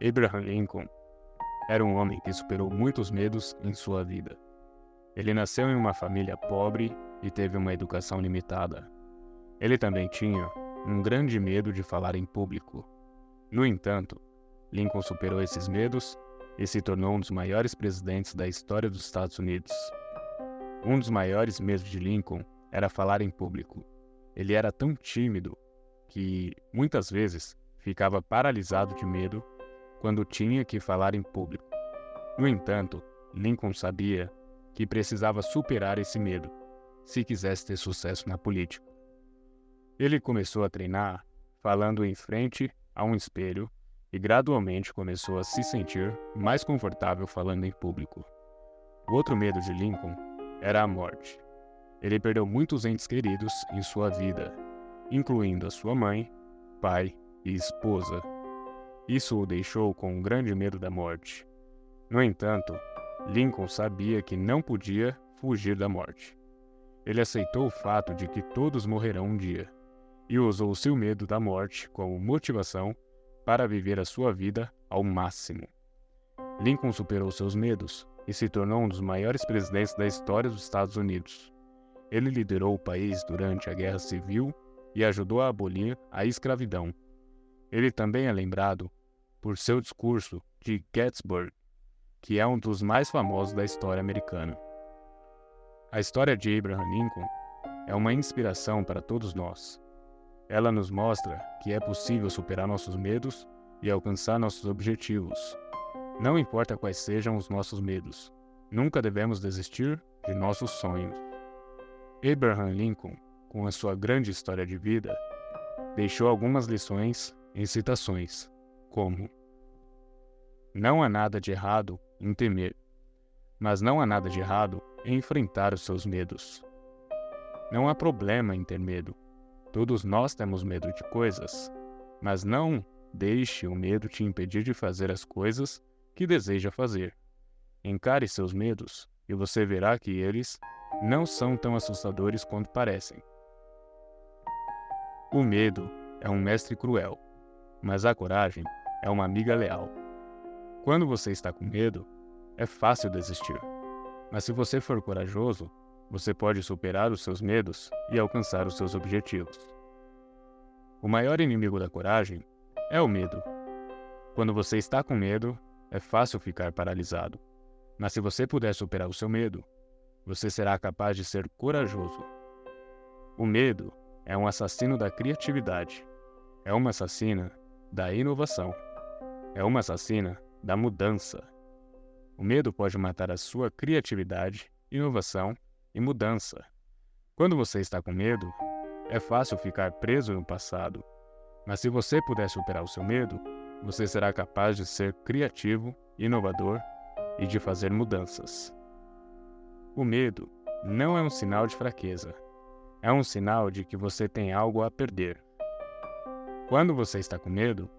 Abraham Lincoln era um homem que superou muitos medos em sua vida. Ele nasceu em uma família pobre e teve uma educação limitada. Ele também tinha um grande medo de falar em público. No entanto, Lincoln superou esses medos e se tornou um dos maiores presidentes da história dos Estados Unidos. Um dos maiores medos de Lincoln era falar em público. Ele era tão tímido que, muitas vezes, ficava paralisado de medo quando tinha que falar em público. No entanto, Lincoln sabia que precisava superar esse medo se quisesse ter sucesso na política. Ele começou a treinar falando em frente a um espelho e gradualmente começou a se sentir mais confortável falando em público. O outro medo de Lincoln era a morte. Ele perdeu muitos entes queridos em sua vida, incluindo a sua mãe, pai e esposa. Isso o deixou com um grande medo da morte. No entanto, Lincoln sabia que não podia fugir da morte. Ele aceitou o fato de que todos morrerão um dia e usou o seu medo da morte como motivação para viver a sua vida ao máximo. Lincoln superou seus medos e se tornou um dos maiores presidentes da história dos Estados Unidos. Ele liderou o país durante a Guerra Civil e ajudou a abolir a escravidão. Ele também é lembrado por seu discurso de Gettysburg, que é um dos mais famosos da história americana. A história de Abraham Lincoln é uma inspiração para todos nós. Ela nos mostra que é possível superar nossos medos e alcançar nossos objetivos. Não importa quais sejam os nossos medos, nunca devemos desistir de nossos sonhos. Abraham Lincoln, com a sua grande história de vida, deixou algumas lições em citações, como: não há nada de errado em temer, mas não há nada de errado em enfrentar os seus medos. Não há problema em ter medo. Todos nós temos medo de coisas, mas não deixe o medo te impedir de fazer as coisas que deseja fazer. Encare seus medos e você verá que eles não são tão assustadores quanto parecem. O medo é um mestre cruel, mas a coragem é uma amiga leal. Quando você está com medo, é fácil desistir. Mas se você for corajoso, você pode superar os seus medos e alcançar os seus objetivos. O maior inimigo da coragem é o medo. Quando você está com medo, é fácil ficar paralisado. Mas se você puder superar o seu medo, você será capaz de ser corajoso. O medo é um assassino da criatividade. É uma assassina da inovação. É uma assassina da mudança. O medo pode matar a sua criatividade, inovação e mudança. Quando você está com medo, é fácil ficar preso no passado. Mas se você puder superar o seu medo, você será capaz de ser criativo, inovador e de fazer mudanças. O medo não é um sinal de fraqueza. É um sinal de que você tem algo a perder. Quando você está com medo,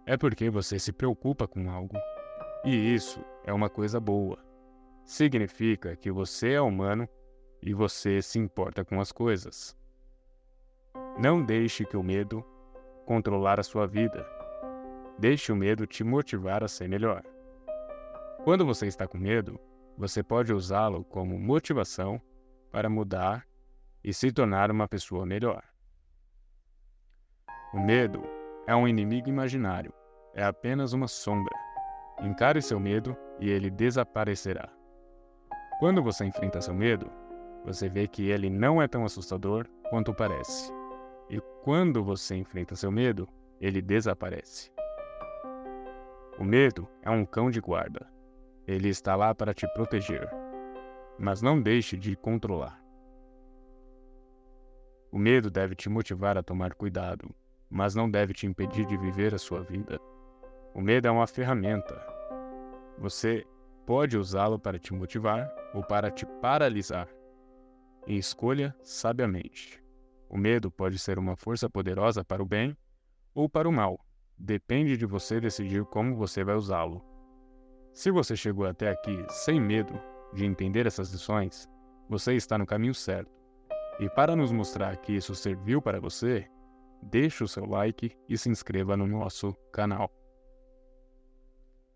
é porque você se preocupa com algo. E isso é uma coisa boa. Significa que você é humano e você se importa com as coisas. Não deixe que o medo controlar a sua vida. Deixe o medo te motivar a ser melhor. Quando você está com medo, você pode usá-lo como motivação para mudar e se tornar uma pessoa melhor. O medo é um inimigo imaginário. É apenas uma sombra. Encare seu medo e ele desaparecerá. Quando você enfrenta seu medo, você vê que ele não é tão assustador quanto parece. E quando você enfrenta seu medo, ele desaparece. O medo é um cão de guarda. Ele está lá para te proteger, mas não deixe de controlar. O medo deve te motivar a tomar cuidado, mas não deve te impedir de viver a sua vida. O medo é uma ferramenta. Você pode usá-lo para te motivar ou para te paralisar. E escolha sabiamente. O medo pode ser uma força poderosa para o bem ou para o mal. Depende de você decidir como você vai usá-lo. Se você chegou até aqui sem medo de entender essas lições, você está no caminho certo. E para nos mostrar que isso serviu para você, deixe o seu like e se inscreva no nosso canal.